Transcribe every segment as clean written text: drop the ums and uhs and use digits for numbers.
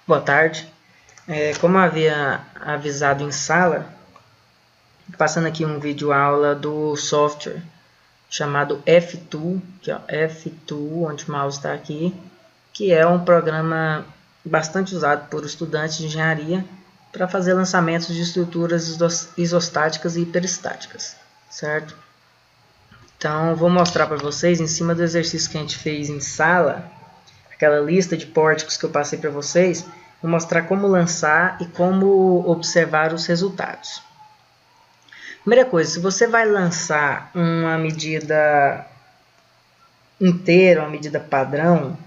Boa tarde. Como eu havia avisado em sala, passando aqui um vídeo aula do software chamado F-Tool, que é F-Tool, onde o mouse está aqui, que é um programa bastante usado por estudantes de engenharia para fazer lançamentos de estruturas isostáticas e hiperestáticas, certo? Então, vou mostrar para vocês, em cima do exercício que a gente fez em sala, aquela lista de pórticos que eu passei para vocês, vou mostrar como lançar e como observar os resultados. Primeira coisa, se você vai lançar uma medida inteira, uma medida padrão,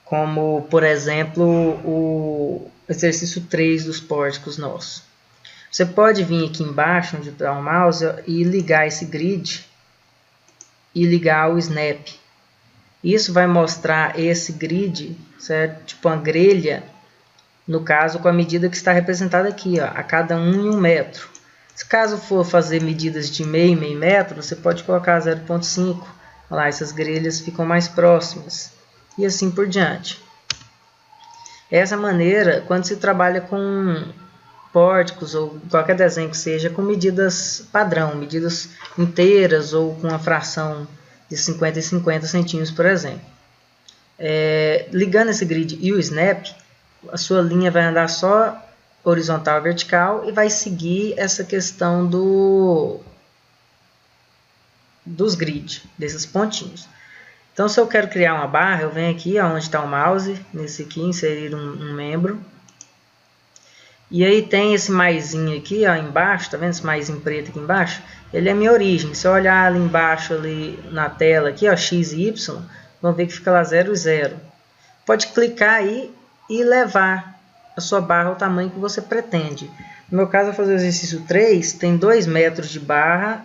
como, por exemplo, o exercício 3 dos pórticos nossos, você pode vir aqui embaixo, onde está o mouse, e ligar esse grid e ligar o snap. Isso vai mostrar esse grid, certo? Tipo uma grelha, no caso com a medida que está representada aqui, ó, a cada 1 em 1 metro. Se caso for fazer medidas de meio metro, você pode colocar 0,5. Olha lá, essas grelhas ficam mais próximas. E assim por diante. Essa maneira, quando se trabalha com pórticos ou qualquer desenho que seja, com medidas padrão, medidas inteiras ou com uma fração de 50 em 50 centímetros, por exemplo. Ligando esse grid e o snap, a sua linha vai andar só horizontal e vertical e vai seguir essa questão dos grids, desses pontinhos. Então, se eu quero criar uma barra, eu venho aqui onde está o mouse, nesse aqui, inserir um membro. E aí tem esse maisinho aqui, ó, embaixo, tá vendo esse maisinho preto aqui embaixo? Ele é minha origem. Se eu olhar ali embaixo, ali na tela, aqui, ó, x e y, vão ver que fica lá 0 e 0. Pode clicar aí e levar a sua barra ao tamanho que você pretende. No meu caso, eu vou fazer o exercício 3, tem 2 metros de barra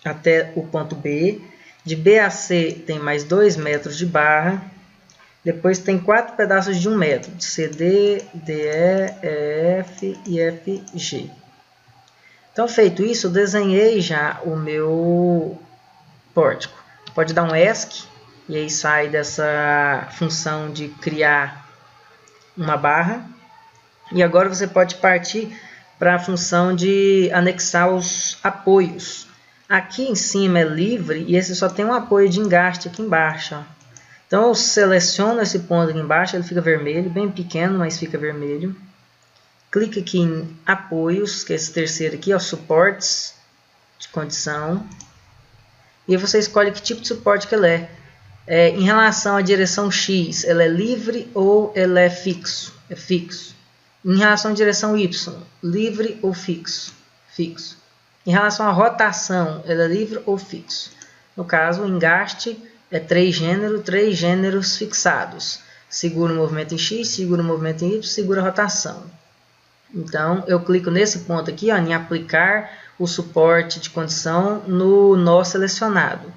até o ponto B. De B a C tem mais 2 metros de barra. Depois tem 4 pedaços de 1 metro, de CD, DE, EF e FG. Então, feito isso, eu desenhei já o meu pórtico. Pode dar um ESC, e aí sai dessa função de criar uma barra. E agora você pode partir para a função de anexar os apoios. Aqui em cima é livre, e esse só tem um apoio de engaste aqui embaixo, ó. Então, eu seleciono esse ponto aqui embaixo, ele fica vermelho, bem pequeno, mas fica vermelho. Clique aqui em apoios, que é esse terceiro aqui, ó, suportes de condição. E aí você escolhe que tipo de suporte que ele é. Em relação à direção X, ele é livre ou ele é fixo? É fixo. Em relação à direção Y, livre ou fixo? Fixo. Em relação à rotação, ele é livre ou fixo? No caso, o engaste é 3 gêneros fixados. Segura o movimento em X, segura o movimento em Y, segura a rotação. Então, eu clico nesse ponto aqui, ó, em aplicar o suporte de condição no nó selecionado.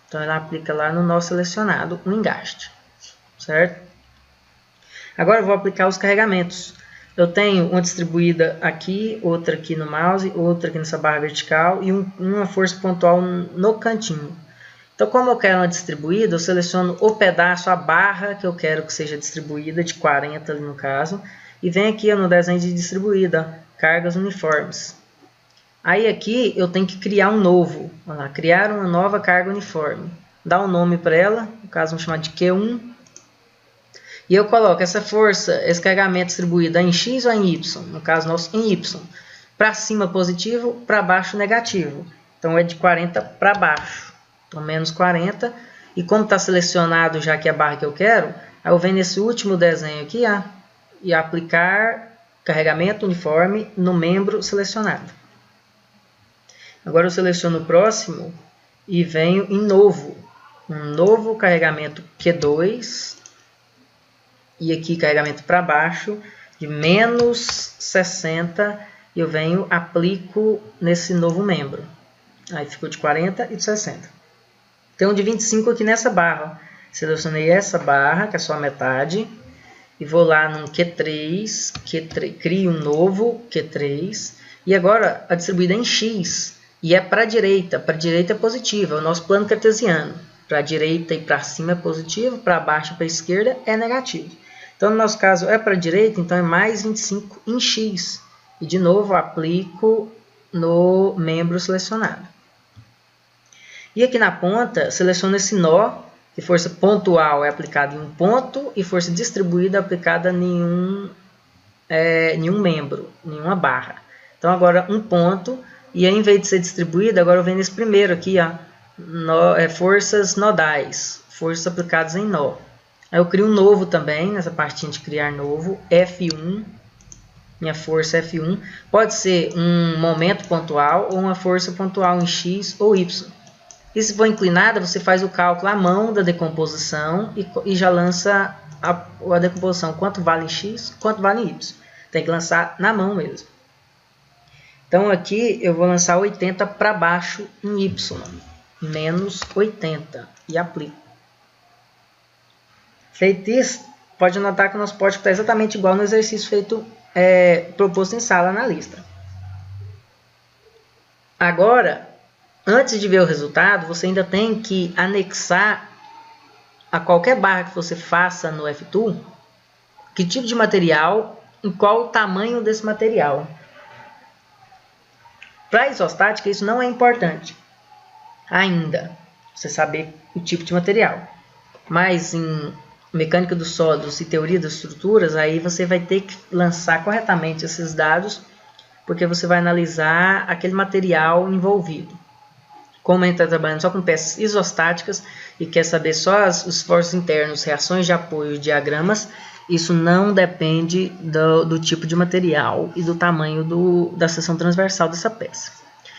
Então, ela aplica lá no nó selecionado o engaste. Certo? Agora, eu vou aplicar os carregamentos. Eu tenho uma distribuída aqui, outra aqui no mouse, outra aqui nessa barra vertical e uma força pontual no cantinho. Então, como eu quero uma distribuída, eu seleciono o pedaço, a barra que eu quero que seja distribuída, de 40 ali no caso, e venho aqui no desenho de distribuída, cargas uniformes. Aí aqui eu tenho que criar um novo, olha lá, criar uma nova carga uniforme. Dá um nome para ela, no caso vamos chamar de Q1. E eu coloco essa força, esse carregamento distribuído em X ou em Y, no caso nosso em Y. Para cima positivo, para baixo negativo. Então é de 40 para baixo. Então, menos 40, e como está selecionado já aqui a barra que eu quero, aí eu venho nesse último desenho aqui, ó, e aplicar carregamento uniforme no membro selecionado. Agora eu seleciono o próximo e venho em novo, um novo carregamento Q2, e aqui carregamento para baixo, de menos 60, e eu venho, aplico nesse novo membro. Aí ficou de 40 e de 60. Tem um de 25 aqui nessa barra. Selecionei essa barra, que é só a metade. E vou lá no Q3, crio um novo Q3. E agora a distribuída é em X. E é para a direita. Para a direita é positiva, é o nosso plano cartesiano. Para a direita e para cima é positivo, para baixo e para a esquerda é negativo. Então, no nosso caso, é para a direita, então é mais 25 em X. E, de novo, aplico no membro selecionado. E aqui na ponta, seleciono esse nó, que força pontual é aplicada em um ponto e força distribuída é aplicada em nenhum membro, nenhuma barra. Então, agora um ponto, e aí, em vez de ser distribuída, agora eu venho nesse primeiro aqui, ó, forças nodais, forças aplicadas em nó. Aí eu crio um novo também, nessa partinha de criar novo, F1, minha força F1, pode ser um momento pontual ou uma força pontual em X ou Y. E se for inclinada, você faz o cálculo à mão da decomposição e já lança a decomposição, quanto vale em X, quanto vale em Y. Tem que lançar na mão mesmo. Então aqui eu vou lançar 80 para baixo em Y, menos 80, e aplico. Feito isso, pode notar que o nosso pótico está exatamente igual no exercício feito, proposto em sala na lista. Agora, antes de ver o resultado, você ainda tem que anexar a qualquer barra que você faça no F2, que tipo de material e qual o tamanho desse material. Para a isostática, isso não é importante ainda, você saber o tipo de material. Mas em mecânica dos sólidos e teoria das estruturas, aí você vai ter que lançar corretamente esses dados, porque você vai analisar aquele material envolvido. Como a gente está trabalhando só com peças isostáticas e quer saber só os esforços internos, reações de apoio e diagramas, isso não depende do tipo de material e do tamanho da seção transversal dessa peça.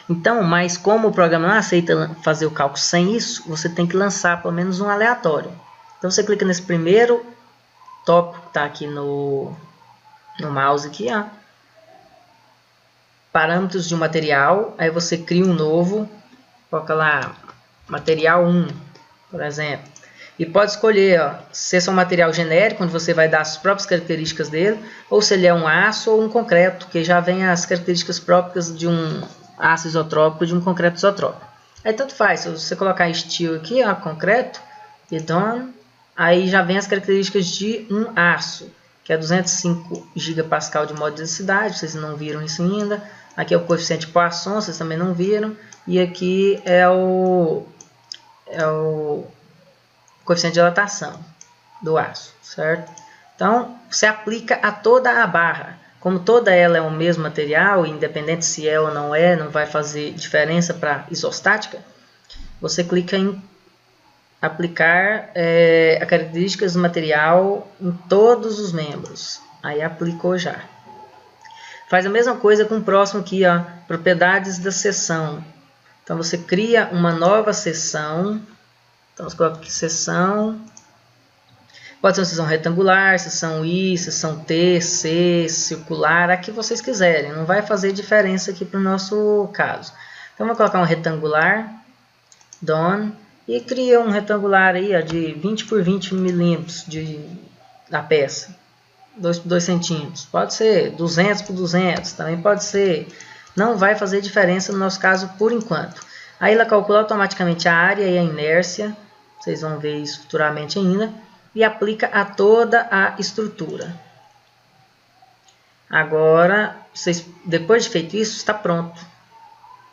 Então, mas como o programa não aceita fazer o cálculo sem isso, você tem que lançar pelo menos um aleatório. Então você clica nesse primeiro tópico que está aqui no mouse aqui, ó. Parâmetros de um material, aí você cria um novo, coloca lá material 1, por exemplo. E pode escolher, ó, se é um material genérico, onde você vai dar as próprias características dele, ou se ele é um aço ou um concreto, que já vem as características próprias de um aço isotrópico e de um concreto isotrópico. Aí tanto faz, se você colocar steel aqui, ó, concreto, e done, aí já vem as características de um aço, que é 205 GPa de modo de densidade, vocês não viram isso ainda. Aqui é o coeficiente de Poisson, vocês também não viram. E aqui é o coeficiente de dilatação do aço, certo? Então, você aplica a toda a barra. Como toda ela é o mesmo material, independente se é ou não é, não vai fazer diferença para isostática, você clica em aplicar as características do material em todos os membros. Aí aplicou já. Faz a mesma coisa com o próximo aqui, ó, propriedades da seção. Então você cria uma nova seção. Então você coloca aqui seção. Pode ser uma seção retangular, seção I, seção T, C, circular, a que vocês quiserem. Não vai fazer diferença aqui para o nosso caso. Então vou colocar um retangular, done, e cria um retangular aí, ó, de 20 por 20 milímetros da peça. 2 por 2 centímetros. Pode ser 200 por 200, também pode ser. Não vai fazer diferença no nosso caso por enquanto. Aí ela calcula automaticamente a área e a inércia. Vocês vão ver isso futuramente ainda. E aplica a toda a estrutura. Agora, depois de feito isso, está pronto.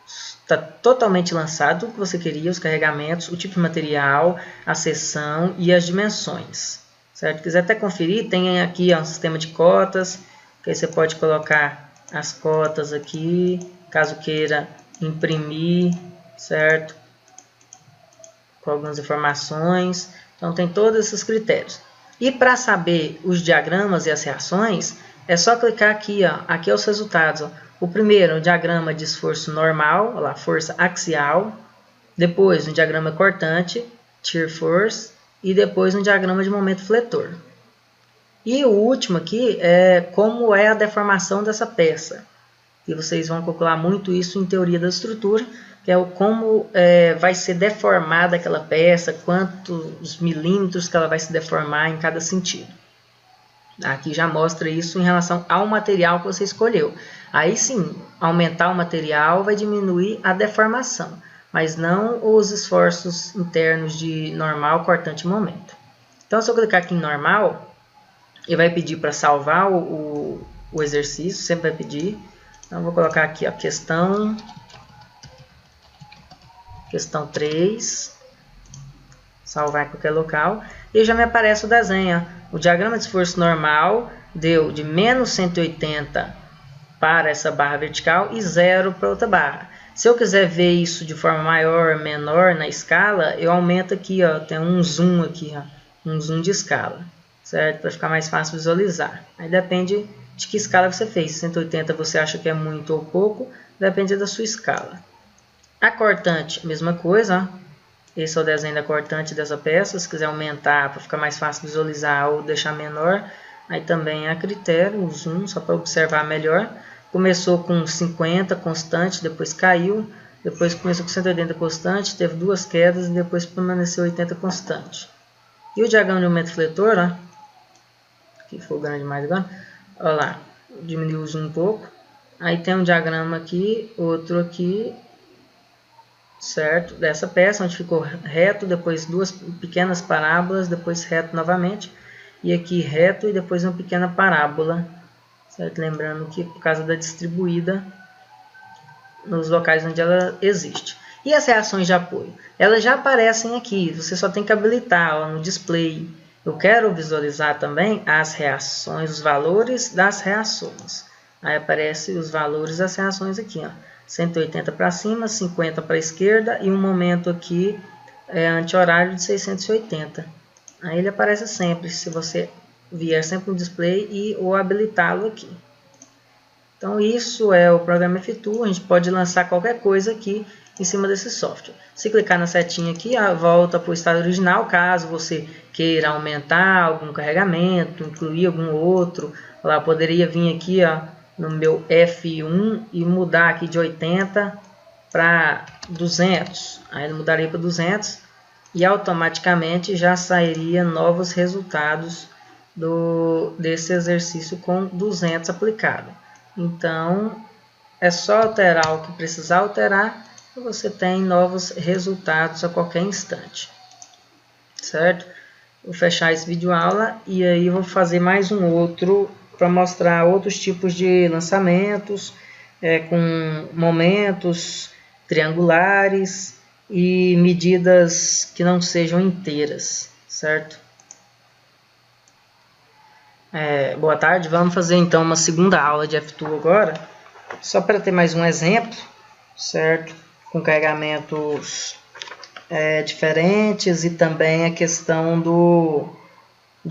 Está totalmente lançado o que você queria, os carregamentos, o tipo de material, a seção e as dimensões. Certo? Se quiser até conferir, tem aqui, ó, um sistema de cotas, que aí você pode colocar as cotas aqui, caso queira imprimir, certo? Com algumas informações. Então tem todos esses critérios. E para saber os diagramas e as reações, é só clicar aqui, ó. Aqui é os resultados, ó. O primeiro, o diagrama de esforço normal, ó lá, força axial. Depois, um diagrama cortante, shear force. E depois um diagrama de momento fletor. E o último aqui é como é a deformação dessa peça. E vocês vão calcular muito isso em teoria da estrutura, que é como vai ser deformada aquela peça, quantos milímetros que ela vai se deformar em cada sentido. Aqui já mostra isso em relação ao material que você escolheu. Aí sim, aumentar o material vai diminuir a deformação, mas não os esforços internos de normal, cortante e momento. Então, se eu clicar aqui em normal, e vai pedir para salvar o exercício, sempre vai pedir. Então, vou colocar aqui a questão 3, salvar em qualquer local, e já me aparece o desenho. O diagrama de esforço normal deu de menos 180 para essa barra vertical e 0 para outra barra. Se eu quiser ver isso de forma maior, menor na escala, eu aumento aqui, ó, tem um zoom aqui, ó, um zoom de escala, certo? Para ficar mais fácil visualizar. Aí depende de que escala você fez. 180 você acha que é muito ou pouco, depende da sua escala. A cortante, mesma coisa, ó. Esse é o desenho da cortante dessa peça. Se quiser aumentar para ficar mais fácil visualizar ou deixar menor, aí também é a critério, o zoom, só para observar melhor. Começou com 50 constante, depois caiu, depois começou com 180 constante, teve 2 quedas e depois permaneceu 80 constante. E o diagrama de aumento fletor, ó, aqui foi grande demais agora, olha lá, diminuiu o zoom um pouco. Aí tem um diagrama aqui, outro aqui, certo? Dessa peça, onde ficou reto, depois 2 pequenas parábolas, depois reto novamente, e aqui reto e depois uma pequena parábola. Certo? Lembrando que por causa da distribuída nos locais onde ela existe. E as reações de apoio? Elas já aparecem aqui, você só tem que habilitar ó, no display. Eu quero visualizar também as reações, os valores das reações. Aí aparecem os valores das reações aqui, ó. 180 para cima, 50 para a esquerda e um momento aqui anti-horário de 680. Aí ele aparece sempre, se você vier sempre no display e ou habilitá-lo aqui. Então isso é o programa F-Tool, a gente pode lançar qualquer coisa aqui em cima desse software. Se clicar na setinha aqui, volta para o estado original, caso você queira aumentar algum carregamento, incluir algum outro. Lá poderia vir aqui ó, no meu F1 e mudar aqui de 80 para 200. Aí ele mudaria para 200 e automaticamente já sairia novos resultados desse exercício com 200 aplicado. Então, é só alterar o que precisar alterar e você tem novos resultados a qualquer instante. Certo? Vou fechar esse vídeo aula e aí vou fazer mais um outro para mostrar outros tipos de lançamentos com momentos triangulares e medidas que não sejam inteiras, certo? Boa tarde, vamos fazer então uma segunda aula de F-Tool agora, só para ter mais um exemplo, certo? Com carregamentos diferentes e também a questão do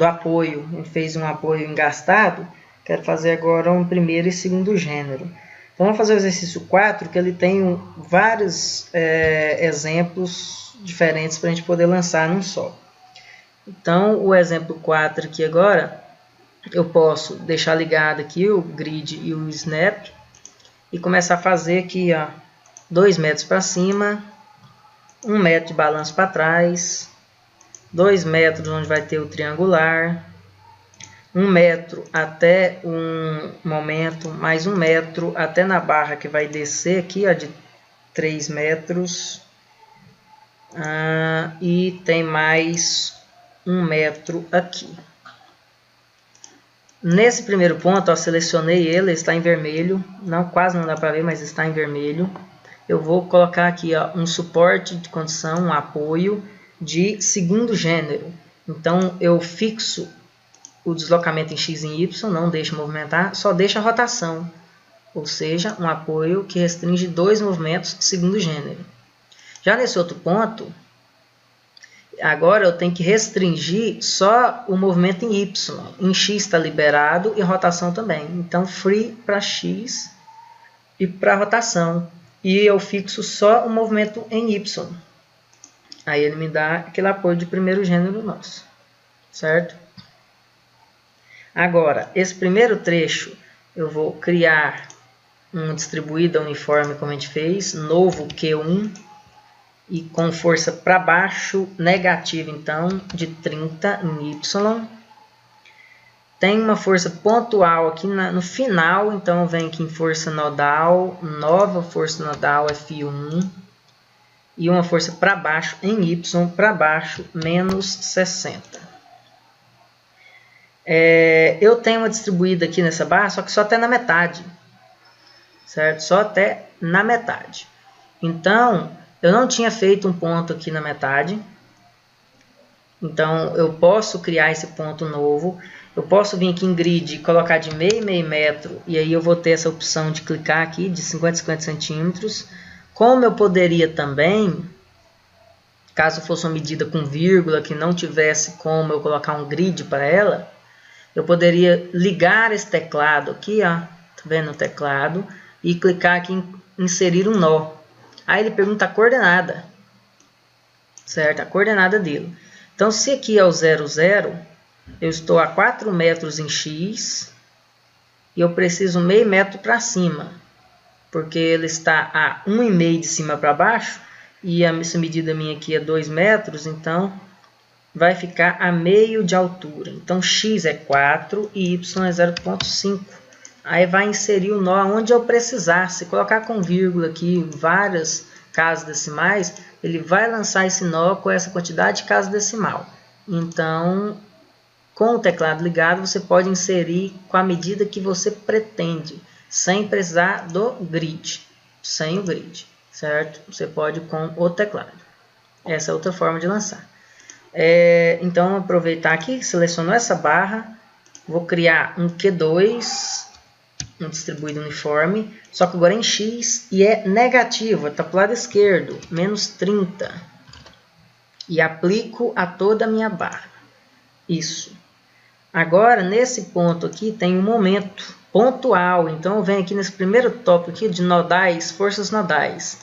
apoio. A gente fez um apoio engastado, quero fazer agora um primeiro e segundo gênero. Então vamos fazer o exercício 4, que ele tem vários exemplos diferentes para a gente poder lançar num só. Então o exemplo 4 aqui agora, eu posso deixar ligado aqui o grid e o snap e começar a fazer aqui, ó, 2 metros para cima, 1 metro de balanço para trás, 2 metros onde vai ter o triangular, 1 metro até um momento, mais 1 metro até na barra que vai descer aqui, ó, de 3 metros, e tem mais 1 metro aqui. Nesse primeiro ponto, eu selecionei ele, está em vermelho, quase não dá para ver, mas está em vermelho. Eu vou colocar aqui ó, um suporte de condição, um apoio de segundo gênero. Então eu fixo o deslocamento em X e em Y, não deixo movimentar, só deixo a rotação. Ou seja, um apoio que restringe 2 movimentos de segundo gênero. Já nesse outro ponto, agora eu tenho que restringir só o movimento em Y. Em X está liberado e rotação também. Então, free para X e para rotação. E eu fixo só o movimento em Y. Aí ele me dá aquele apoio de primeiro gênero nosso. Certo? Agora, esse primeiro trecho eu vou criar um distribuída uniforme como a gente fez. Novo Q1. E com força para baixo, negativa então, de 30 em Y. Tem uma força pontual aqui no final, então vem aqui em força nodal, nova força nodal F1. E uma força para baixo em Y, para baixo, menos 60. Eu tenho uma distribuída aqui nessa barra, só que só até na metade, certo? Só até na metade. Então, eu não tinha feito um ponto aqui na metade. Então, eu posso criar esse ponto novo. Eu posso vir aqui em grid e colocar de meio metro. E aí eu vou ter essa opção de clicar aqui de 50 centímetros. Como eu poderia também, caso fosse uma medida com vírgula, que não tivesse como eu colocar um grid para ela, eu poderia ligar esse teclado aqui, ó, tá vendo o teclado, e clicar aqui em inserir um nó. Aí ele pergunta a coordenada, certo? A coordenada dele. Então, se aqui é o 0, 0, eu estou a 4 metros em x e eu preciso meio metro para cima, porque ele está a 1,5 de cima para baixo e essa medida minha aqui é 2 metros, então vai ficar a meio de altura. Então, x é 4 e y é 0,5. Aí vai inserir o nó onde eu precisar. Se colocar com vírgula aqui várias casas decimais, ele vai lançar esse nó com essa quantidade de casa decimal. Então, com o teclado ligado, você pode inserir com a medida que você pretende, sem precisar do grid, sem o grid, certo? Você pode com o teclado. Essa é outra forma de lançar. Então, aproveitar aqui, selecionou essa barra, vou criar um Q2, um distribuído uniforme, só que agora é em X e é negativo, está para o lado esquerdo, menos 30. E aplico a toda a minha barra. Isso. Agora, nesse ponto aqui, tem um momento pontual. Então, eu venho aqui nesse primeiro tópico aqui de nodais, forças nodais.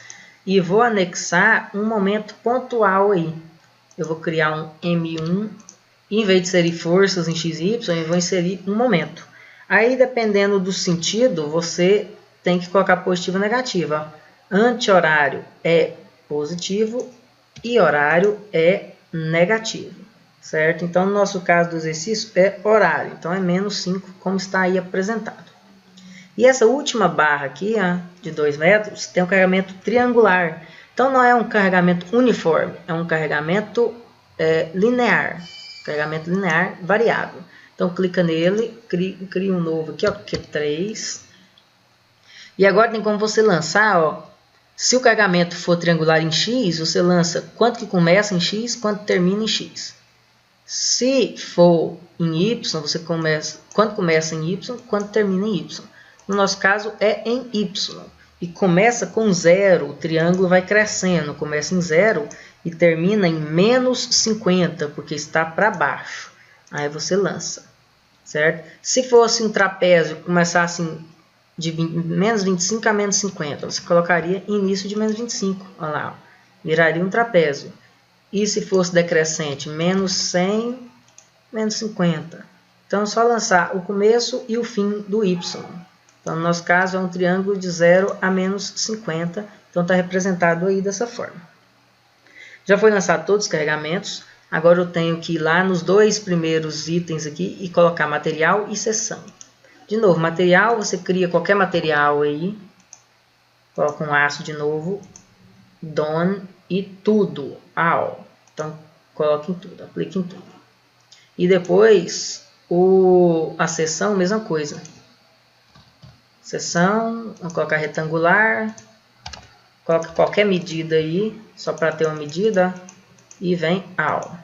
E vou anexar um momento pontual aí. Eu vou criar um M1. E, em vez de inserir forças em X e Y, eu vou inserir um momento. Aí, dependendo do sentido, você tem que colocar positivo ou negativo. Anti-horário é positivo e horário é negativo, certo? Então, no nosso caso do exercício é horário. Então, é menos 5, como está aí apresentado. E essa última barra aqui, de 2 metros, tem um carregamento triangular. Então, não é um carregamento uniforme, é um carregamento linear. Carregamento linear variável. Então, clica nele, cria um novo aqui, ó, Q3. E agora tem como você lançar, ó, se o carregamento for triangular em X, você lança quanto que começa em X, quanto termina em X. Se for em Y, você começa quanto começa em Y, quanto termina em Y. No nosso caso, é em Y. E começa com 0, o triângulo vai crescendo, começa em 0 e termina em menos 50, porque está para baixo. Aí você lança, certo? Se fosse um trapézio, começasse de menos 25 a menos 50, você colocaria início de menos 25, olha lá, ó, viraria um trapézio. E se fosse decrescente, menos 100, menos 50. Então, é só lançar o começo e o fim do Y. Então, no nosso caso, é um triângulo de 0 a menos 50. Então, está representado aí dessa forma. Já foi lançado todos os carregamentos. Agora, eu tenho que ir lá nos dois primeiros itens aqui e colocar material e seção. De novo, material, você cria qualquer material aí. Coloca um aço de novo. Done e tudo. All. Então, coloque em tudo, aplique em tudo. E depois, a seção, mesma coisa. Seção, vamos colocar retangular. Coloca qualquer medida aí, só para ter uma medida. E vem All.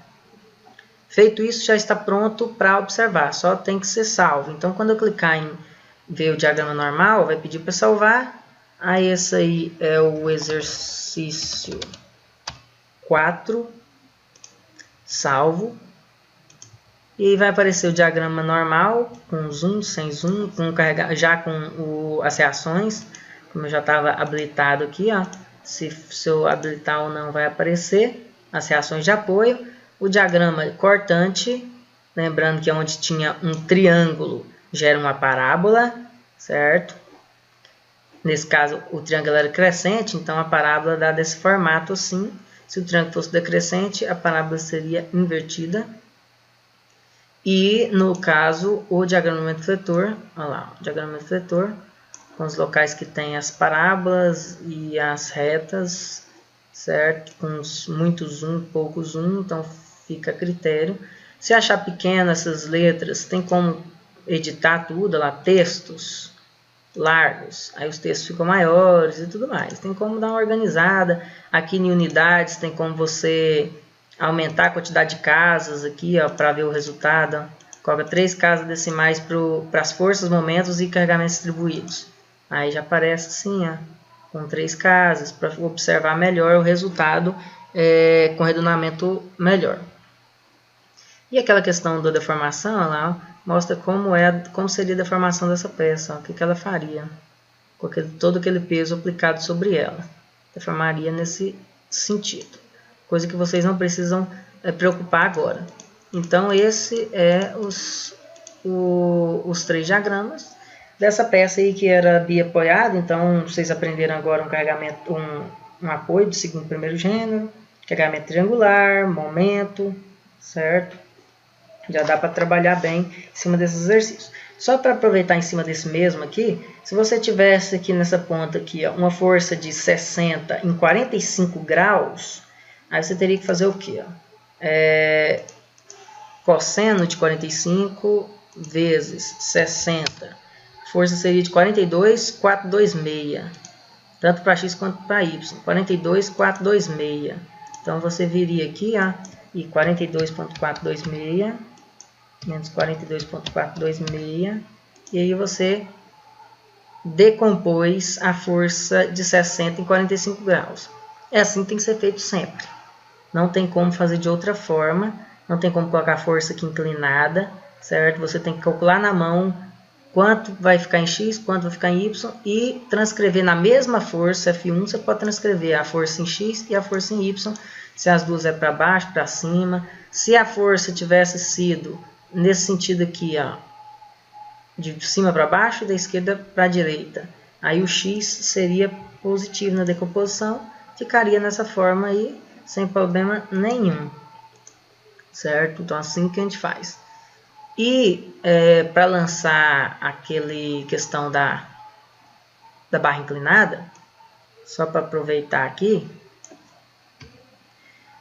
Feito isso, já está pronto para observar. Só tem que ser salvo. Então, quando eu clicar em ver o diagrama normal, vai pedir para salvar. Aí, esse aí é o exercício 4. Salvo. E aí vai aparecer o diagrama normal, com zoom, sem zoom, já com as reações. Como eu já estava habilitado aqui, ó. Se eu habilitar ou não, vai aparecer as reações de apoio. O diagrama cortante, lembrando que onde tinha um triângulo, gera uma parábola, certo? Nesse caso, o triângulo era crescente, então a parábola dá desse formato assim. Se o triângulo fosse decrescente, a parábola seria invertida. E, no caso, o diagrama de fletor, olha lá, o diagrama de fletor, com os locais que tem as parábolas e as retas, certo? Com muito zoom, pouco zoom, então fica a critério. Se achar pequeno essas letras, tem como editar tudo lá, textos largos, aí os textos ficam maiores e tudo mais. Tem como dar uma organizada. Aqui em unidades tem como você aumentar a quantidade de casas aqui, ó, para ver o resultado. Coloca 3 casas decimais para as forças, momentos e carregamentos distribuídos. Aí já aparece assim, ó, com 3 casas, para observar melhor o resultado com redondamento melhor. E aquela questão da deformação, lá, ó, mostra como seria a deformação dessa peça, ó, o que ela faria com todo aquele peso aplicado sobre ela. Deformaria nesse sentido, coisa que vocês não precisam preocupar agora. Então, esse é os 3 diagramas dessa peça aí que era biapoiado. Então, vocês aprenderam agora um carregamento, um apoio de segundo e primeiro gênero, carregamento triangular, momento, certo? Já dá para trabalhar bem em cima desses exercícios. Só para aproveitar em cima desse mesmo aqui, se você tivesse aqui nessa ponta aqui, ó, uma força de 60 em 45 graus, aí você teria que fazer o quê? Cosseno de 45 vezes 60. Força seria de 42,426. Tanto para x quanto para y. 42,426. Então você viria aqui, ó, e 42,426 menos 42,426, e aí você decompôs a força de 60 em 45 graus. É assim que tem que ser feito sempre. Não tem como fazer de outra forma, não tem como colocar a força aqui inclinada, certo? Você tem que calcular na mão quanto vai ficar em x, quanto vai ficar em y, e transcrever na mesma força, F1, você pode transcrever a força em x e a força em y, se as duas é para baixo, para cima. Se a força tivesse sido nesse sentido aqui, ó, de cima para baixo e da esquerda para a direita, aí o x seria positivo na decomposição, ficaria nessa forma aí, sem problema nenhum, certo? Então assim que a gente faz. E para lançar aquele questão da barra inclinada, só para aproveitar aqui,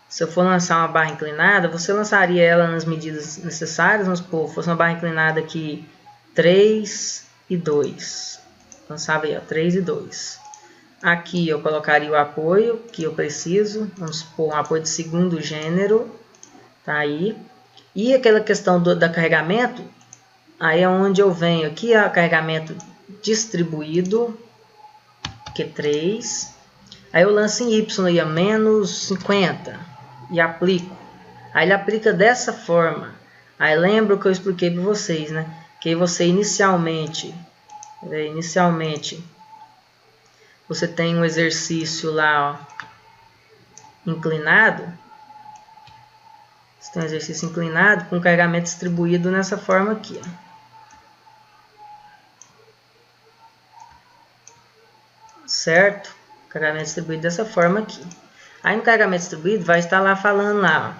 se eu for lançar uma barra inclinada, você lançaria ela nas medidas necessárias. Vamos supor, fosse uma barra inclinada aqui 3 e 2. Lançava aí, ó, 3 e 2. Aqui eu colocaria o apoio que eu preciso. Vamos supor, um apoio de segundo gênero. Tá aí. E aquela questão da carregamento, aí é onde eu venho aqui, ó, carregamento distribuído, Q3. Aí eu lanço em Y, aí, menos 50. E aplico. Aí ele aplica dessa forma. Aí lembra o que eu expliquei para vocês, né? Que você inicialmente você tem um exercício lá, ó, inclinado. Você tem um exercício inclinado com carregamento distribuído nessa forma aqui, ó. Certo? Carregamento distribuído dessa forma aqui. Aí no carregamento distribuído vai estar lá falando lá, ó,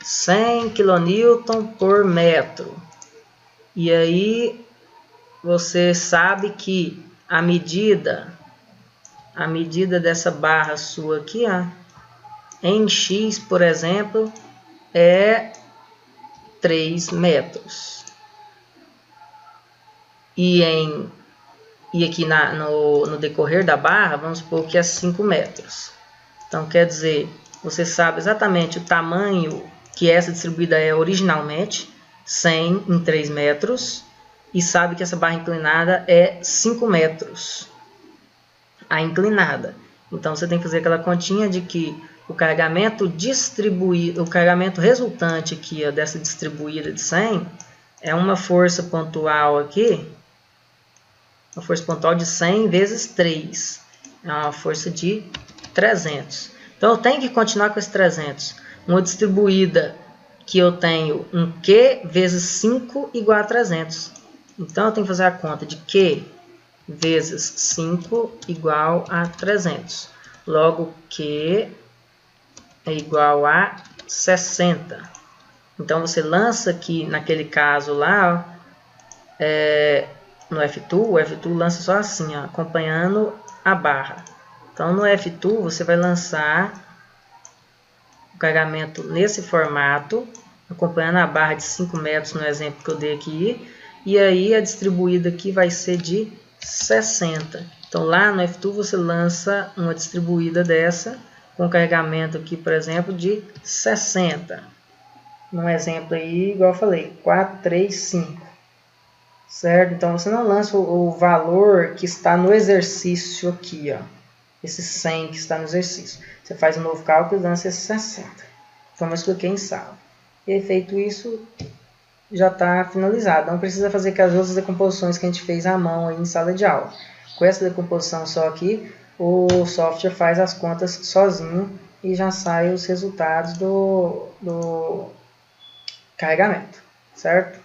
100 kN por metro. E aí você sabe que a medida dessa barra sua aqui, ó, em X, por exemplo, é 3 metros. E aqui no decorrer da barra, vamos supor que é 5 metros. Então, quer dizer, você sabe exatamente o tamanho que essa distribuída é originalmente, 100 em 3 metros, e sabe que essa barra inclinada é 5 metros, a inclinada. Então, você tem que fazer aquela continha de que o carregamento distribuído, o carregamento resultante aqui, ó, dessa distribuída de 100, é uma força pontual aqui, uma força pontual de 100 vezes 3, é uma força de 300. Então, eu tenho que continuar com esse 300. Uma distribuída que eu tenho um Q vezes 5 igual a 300. Então, eu tenho que fazer a conta de Q vezes 5 igual a 300. Logo, Q é igual a 60. Então, você lança aqui, naquele caso lá, ó, no F2, o F2 lança só assim, ó, acompanhando a barra. Então, no F2, você vai lançar o carregamento nesse formato, acompanhando a barra de 5 metros no exemplo que eu dei aqui. E aí a distribuída aqui vai ser de 60. Então lá no F2 você lança uma distribuída dessa, com carregamento aqui, por exemplo, de 60. Num exemplo aí, igual eu falei, 4, 3, 5. Certo? Então você não lança o valor que está no exercício aqui, ó. Esse 100 que está no exercício. Você faz um novo cálculo e lança esse 60. Como eu expliquei em sala. E feito isso, já está finalizado. Não precisa fazer com as outras decomposições que a gente fez à mão aí em sala de aula. Com essa decomposição só aqui, o software faz as contas sozinho e já sai os resultados do carregamento, certo?